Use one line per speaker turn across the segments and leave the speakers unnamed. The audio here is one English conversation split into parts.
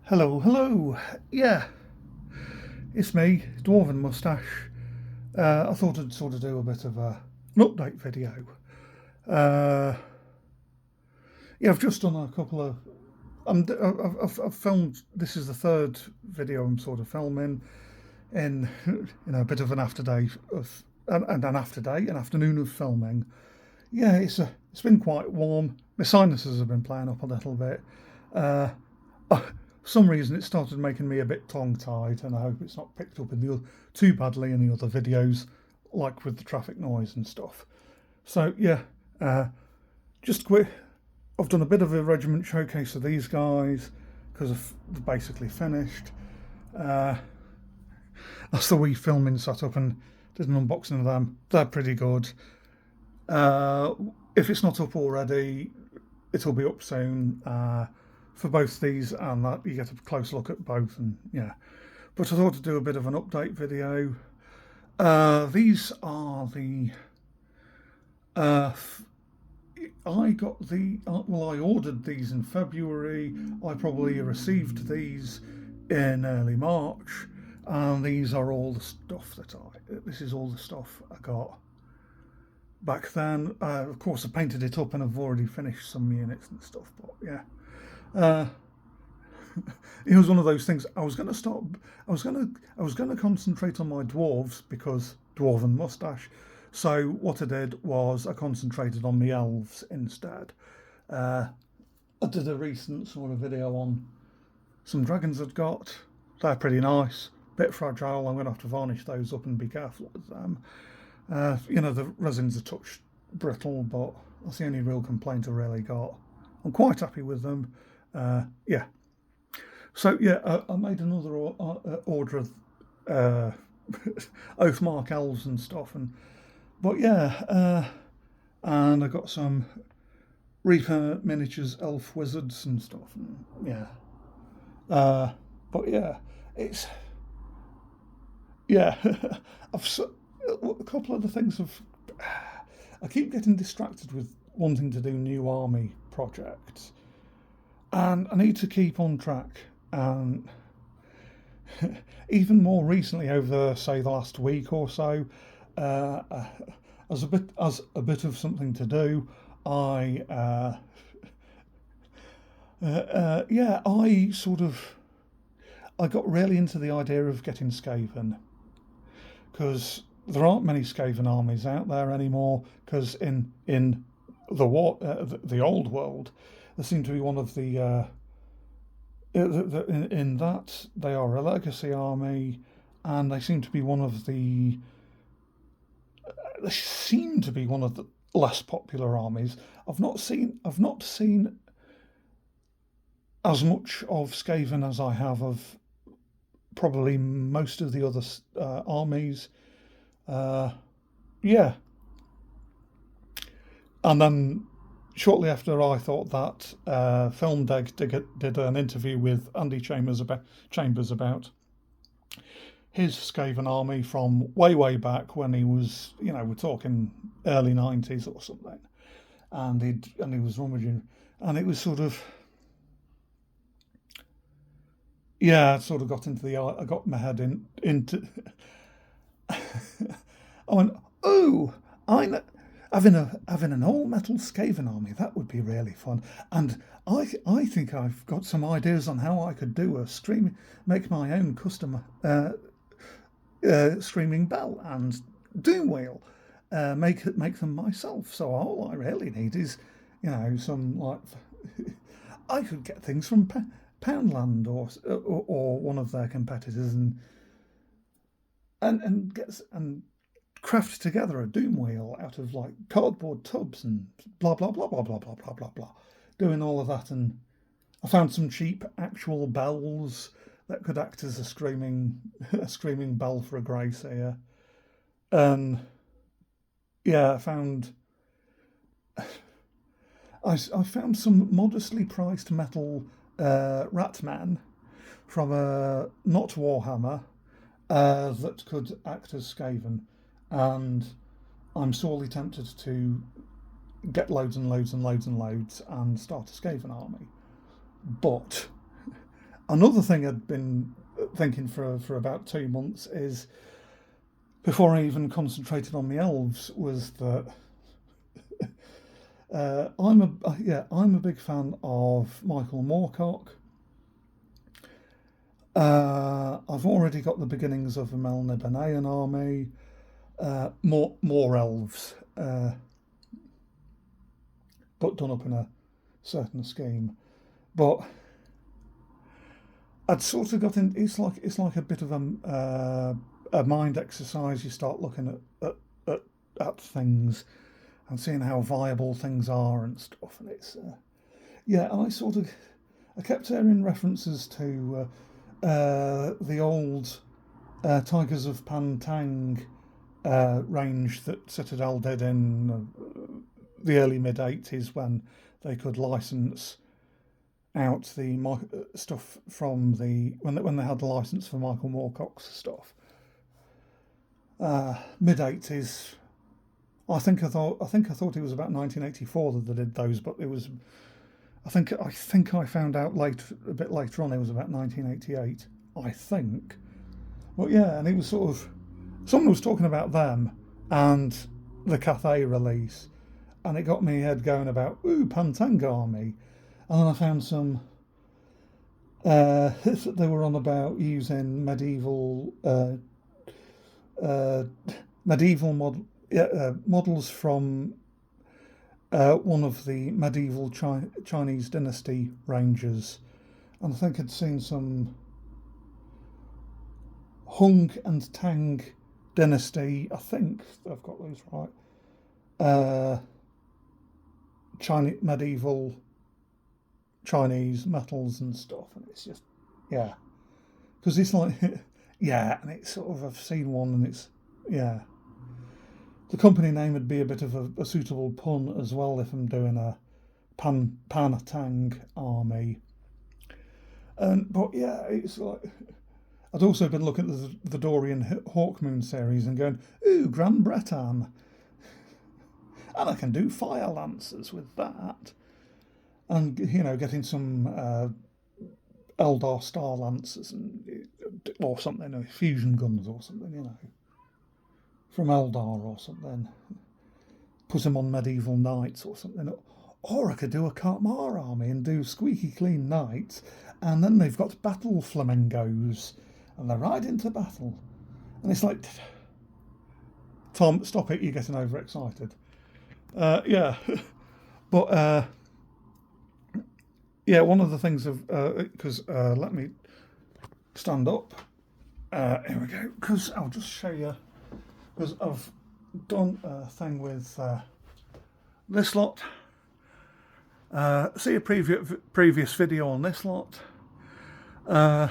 Hello, hello. Yeah, it's me, Dwarven Mustache. I thought I'd sort of do a bit of an update video. Uh, yeah, I've just done a couple of. I've filmed. This is the third video I'm sort of filming in, a bit of an after day of an after day, an afternoon of filming. Yeah, it's been quite warm. My sinuses have been playing up a little bit. Uh, for some reason it started making me a bit tongue tied, and I hope it's not picked up in too badly in the other videos, like with the traffic noise and stuff. So yeah, uh, just quick. I've done a bit of a regiment showcase of these guys because they're basically finished. Uh, that's the wee filming setup, and did an unboxing of them. They're pretty good. Uh, if it's not up already, it'll be up soon for both these, and that you get a close look at both. And yeah, but I thought to do a bit of an update video. These are the. Uh, I got the. Well, I ordered these in February. I probably received these in early March, and these are all the stuff that I. This is all the stuff I got back then. Of course, I painted it up, and I've already finished some units and stuff. But yeah, uh, it was one of those things. I was going to start. I was going to concentrate on my dwarves because dwarven mustache. So what I did was I concentrated on the elves instead. Uh, I did a recent sort of video on some dragons I'd got. They're pretty nice, bit fragile. I'm going to have to varnish those up and be careful with them. The resin's a touch brittle, but that's the only real complaint I really got. I'm quite happy with them. Yeah. So yeah, I made another order of uh, Oathmark elves and stuff, but yeah, and I got some Reaper miniatures elf wizards and stuff, and yeah. Uh, but yeah, it's yeah. I've a couple of the things of. I keep getting distracted with wanting to do new army projects, and I need to keep on track. And even more recently, over say the last week or so, uh, as a bit of something to do, I yeah, I got really into the idea of getting Skaven because there aren't many Skaven armies out there anymore. Because in the old world, there seemed to be one of in that they are a legacy army, and they seem to be one of the they seem to be one of the less popular armies. I've not seen as much of Skaven as I have of probably most of the other armies. Uh, yeah, and then shortly after I thought that, Film Deg did an interview with Andy Chambers about his Skaven army from way back when he was, we're talking early '90s or something, and he was rummaging, and it was sort of yeah, I sort of got into the I got my head into I went, oh, I know, having an all metal Skaven army, that would be really fun. And I think I've got some ideas on how I could do make my own custom screaming bell and doom wheel, make them myself. So all I really need is, some like I could get things from Poundland or one of their competitors and get and craft together a doom wheel out of like cardboard tubs and blah blah blah blah blah blah blah blah blah, doing all of that. And I found some cheap actual bells that could act as a screaming bell for a grey seer. And yeah, I found some modestly priced metal Ratman from a not Warhammer that could act as Skaven, and I'm sorely tempted to get loads and loads and loads and loads and start a Skaven army. But Another thing I'd been thinking for about 2 months is, before I even concentrated on the elves, was that I'm a big fan of Michael Moorcock. I've already got the beginnings of a Melnibonéan army. More elves, but done up in a certain scheme. But I'd sort of got in. It's like a bit of a mind exercise. You start looking at things and seeing how viable things are and stuff. And it's yeah. I kept hearing references to the old Tigers of Pantang range that Citadel did in the early mid 80s, when they could license out the stuff from when they had the license for Michael Moorcock's stuff. Mid 80s. I thought it was about 1984 that they did those, but it was. I think I found out a bit later on, it was about 1988. I think. But yeah, and it was sort of, someone was talking about them and the Cathay release, and it got me head going about Pantang Army, and then I found some. They were on about using uh, medieval models from one of the medieval Chinese dynasty ranges, and I think I'd seen some Hung and Tang dynasty. I think I've got those right. Chinese medieval Chinese metals and stuff, and it's just yeah, because it's like yeah, and it's sort of, I've seen one, and it's yeah. The company name would be a bit of a suitable pun as well if I'm doing a Panatang army. But yeah, it's like, I'd also been looking at the Dorian Hawkmoon series and going, ooh, Grand Breton, and I can do fire lancers with that, and getting some Eldar Star Lancers or something, fusion guns or something, from Eldar or something. Put them on medieval knights or something. Or I could do a Kartmar army and do squeaky clean knights, and then they've got battle flamingos, and they ride into battle. And it's like, Tom, stop it, you're getting overexcited. Yeah. But, yeah, one of the things because let me stand up. Here we go, because I'll just show you. Because I've done a thing with this lot. See a previous video on this lot. I'm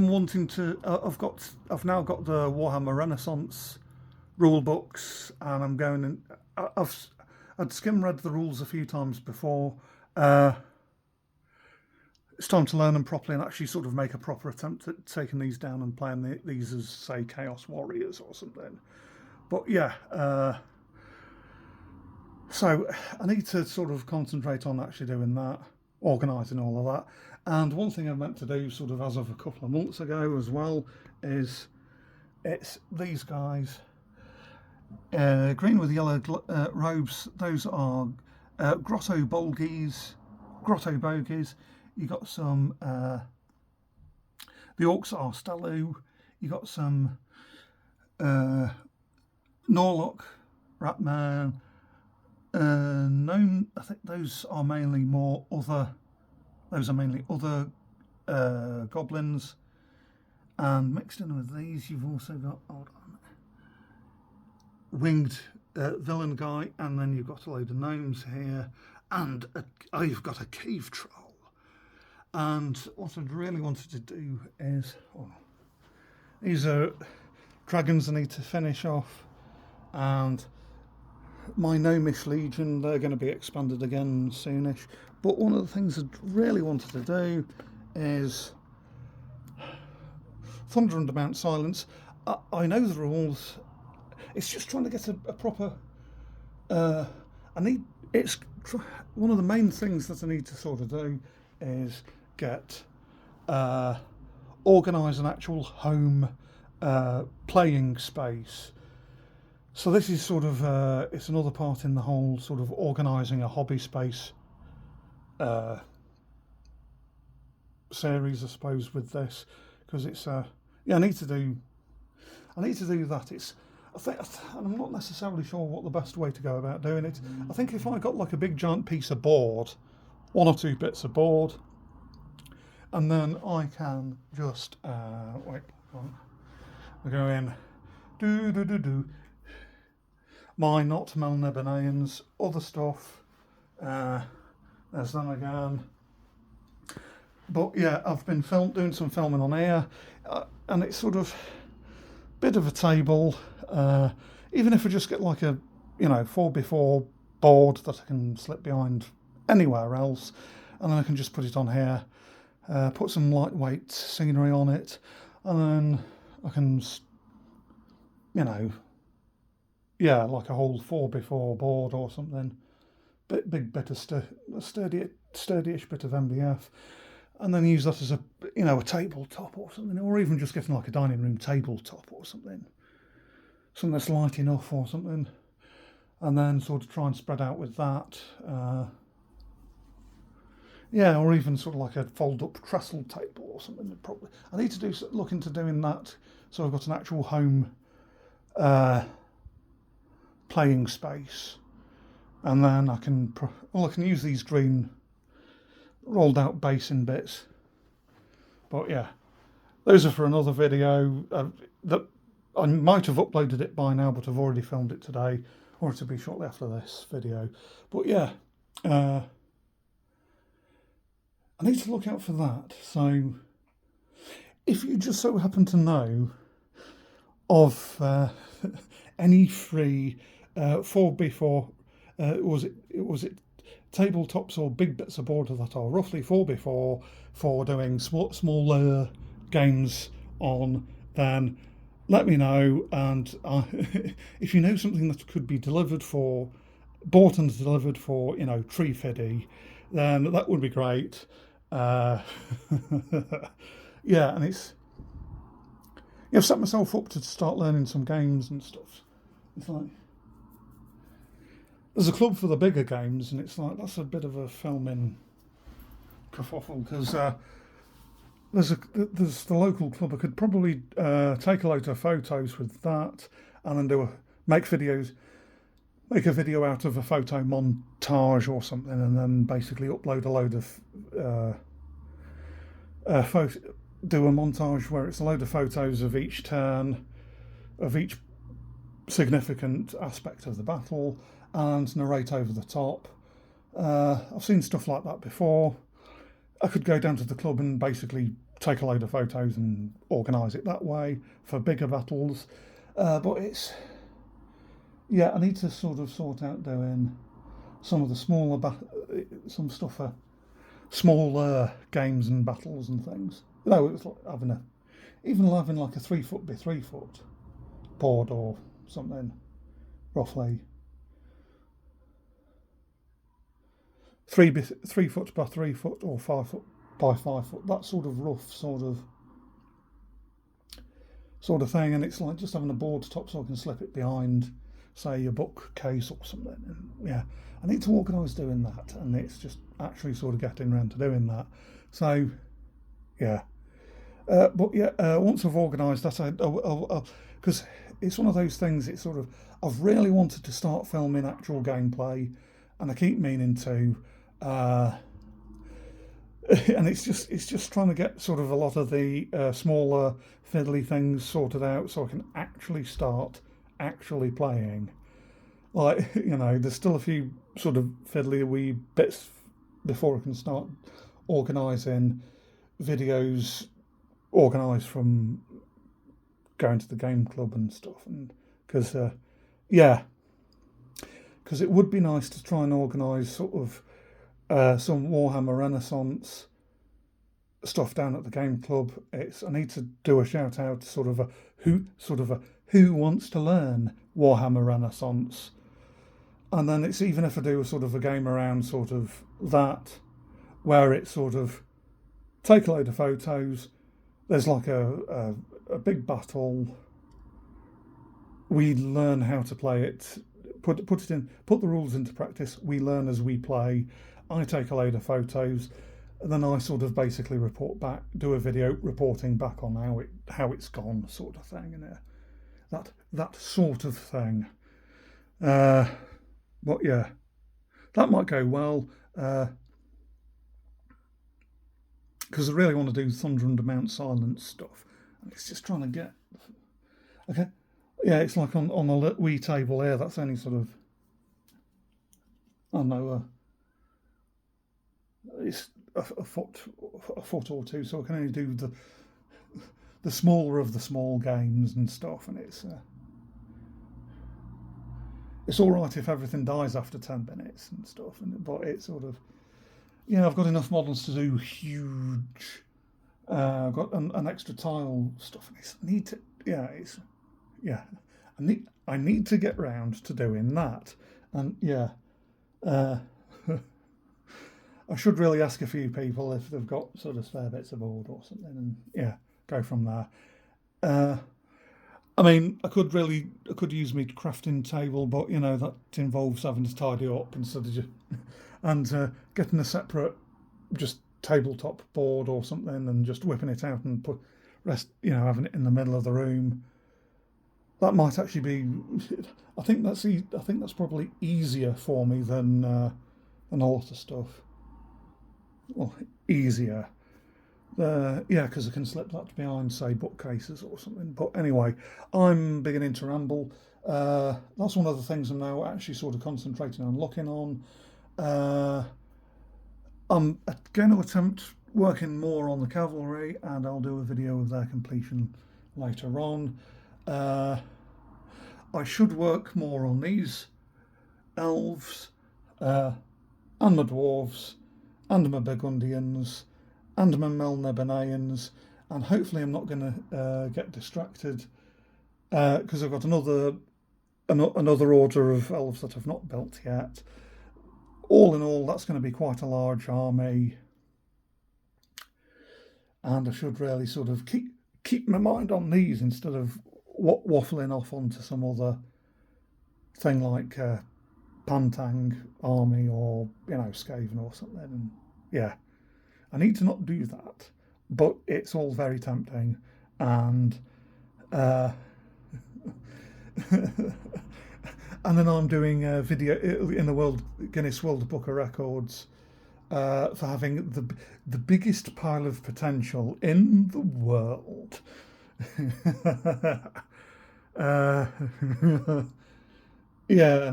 wanting to. I've now got the Warhammer Renaissance rule books, and I'm going in. I'd skim read the rules a few times before. It's time to learn them properly and actually sort of make a proper attempt at taking these down and playing these as, say, Chaos Warriors or something. But yeah, so I need to sort of concentrate on actually doing that, organising all of that. And one thing I meant to do sort of as of a couple of months ago as well is it's these guys, green with yellow robes. Those are grotto bogies. You got some. The orcs are Stalu. You got some Norlock, Ratman, Gnome. I think those are mainly other. Those are mainly other goblins, and mixed in with these, you've also got winged villain guy, and then you've got a load of gnomes here, and you've got a cave troll. And what I'd really wanted to do is, these are dragons I need to finish off, and my Gnomish Legion, they're going to be expanded again soonish. But one of the things I really wanted to do is Thunder under Mount Silence. I know the rules. It's just trying to get a proper. It's one of the main things that I need to sort of do is get organise an actual home playing space. So this is sort of it's another part in the whole sort of organising a hobby space series, I suppose, with this, because it's yeah, I need to do that. It's I think, and I'm not necessarily sure what the best way to go about doing it. I think if I got like a big giant piece of board, one or two bits of board, and then I can just wait, we go in, do my not Melniboneans, other stuff. There's them again. But yeah, I've been doing some filming on here, and it's sort of bit of a table. Even if I just get like a 4x4 board that I can slip behind anywhere else, and then I can just put it on here, put some lightweight scenery on it, and then I can, yeah, like a whole 4x4 board or something, big bit of sturdyish bit of MDF, and then use that as a tabletop or something, or even just getting like a dining room tabletop or something that's light enough or something, and then sort of try and spread out with that. Yeah, or even sort of like a fold-up trestle table or something. Probably I need to look into doing that, so I've got an actual home playing space, and then I can use these green rolled out basin bits. But yeah, those are for another video that I might have uploaded it by now, but I've already filmed it today, or it'll be shortly after this video. But yeah, I need to look out for that. So if you just so happen to know of any free 4x4 was it tabletops or big bits of board that are roughly 4x4 for doing smaller games on, then let me know. And if you know something that could be bought and delivered for tree fiddy, then that would be great. Yeah, and I've set myself up to start learning some games and stuff. It's like there's a club for the bigger games, and it's like that's a bit of a filming kerfuffle, because there's the local club. I could probably take a load of photos with that, and then make a video out of a photo montage or something, and then basically upload a load of do a montage where it's a load of photos of each turn, of each significant aspect of the battle, and narrate over the top. I've seen stuff like that before. I could go down to the club and basically take a load of photos and organise it that way for bigger battles. But I need to sort out doing some of the some stuff for smaller games and battles and things. It's like having like a 3-foot by 3-foot board or something, roughly 3 foot by 3 foot or 5 foot by 5 foot. That sort of rough sort of thing, and it's like just having a board top so I can slip it behind, say, a bookcase or something. And yeah, I need to organise doing that, and it's just actually sort of getting around to doing that. So yeah, but yeah, once I've organised that, because it's one of those things. It's sort of I've really wanted to start filming actual gameplay, and I keep meaning to. And it's just trying to get sort of a lot of the smaller fiddly things sorted out so I can actually start playing. Like, there's still a few sort of fiddly wee bits before I can start organising videos organised from going to the game club and stuff. And because it would be nice to try and organise sort of some Warhammer Renaissance stuff down at the game club. I need to do a shout out to who wants to learn Warhammer Renaissance, and then it's even if I do a sort of a game around sort of that, where it's sort of take a load of photos. There's like a big battle. We learn how to play it. Put the rules into practice. We learn as we play. I take a load of photos, and then I sort of basically report back, do a video reporting back on how it's gone, sort of thing, and that sort of thing. But yeah, that might go well, because I really want to do Thunder Under Mount Silence stuff. And it's just trying to get. Okay, yeah, it's like on a wee table here. That's only sort of, I don't know, it's a foot or two, so I can only do the smaller of the small games and stuff, and it's all right if everything dies after 10 minutes and stuff, but it's sort of, I've got enough models to do huge. I've got an extra tile stuff, and I need to get round to doing that, and uh, I should really ask a few people if they've got sort of spare bits of board or something, and go from there. I mean, I could use my crafting table, but that involves having to tidy up instead of just and getting a separate just tabletop board or something and just whipping it out and having it in the middle of the room. That might actually be. I think that's probably easier for me than a lot of stuff. Well, easier. Because I can slip that behind, say, bookcases or something. But anyway, I'm beginning to ramble. That's one of the things I'm now actually sort of concentrating on looking on. I'm going to attempt working more on the cavalry, and I'll do a video of their completion later on. I should work more on these elves, and my dwarves, and my Burgundians, and my Melnebenaians, and hopefully I'm not going to get distracted, because I've got another order of elves that I've not built yet. All in all, that's going to be quite a large army, and I should really sort of keep my mind on these instead of waffling off onto some other thing like Pantang army or Skaven or something. And I need to not do that, but it's all very tempting, and and then I'm doing a video in the Guinness World Book of Records for having the biggest pile of potential in the world. And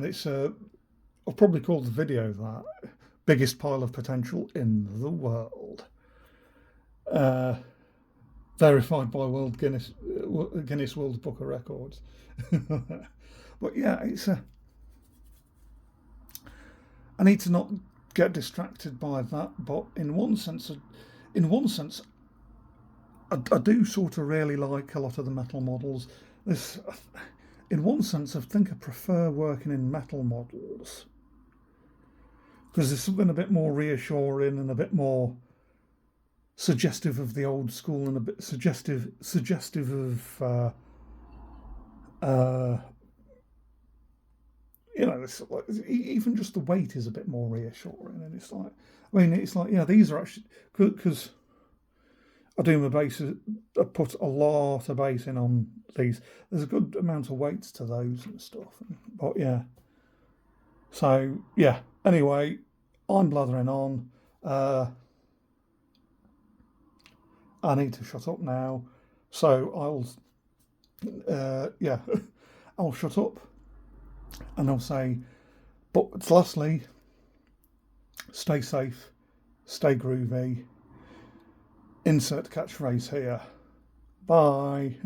it's I'll probably call the video that biggest pile of potential in the world. Verified by Guinness World Book of Records. But it's I need to not get distracted by that. But in one sense, I do sort of really like a lot of the metal models. In one sense, I think I prefer working in metal models because there's something a bit more reassuring and a bit more suggestive of the old school and a bit suggestive of it's like, even just the weight is a bit more reassuring, and it's like these are actually because I do my bases. I put a lot of basing on these. There's a good amount of weights to those and stuff. But Anyway, I'm blathering on. I need to shut up now. So I'll shut up, and I'll say, but lastly, stay safe, stay groovy. Insert catchphrase here. Bye.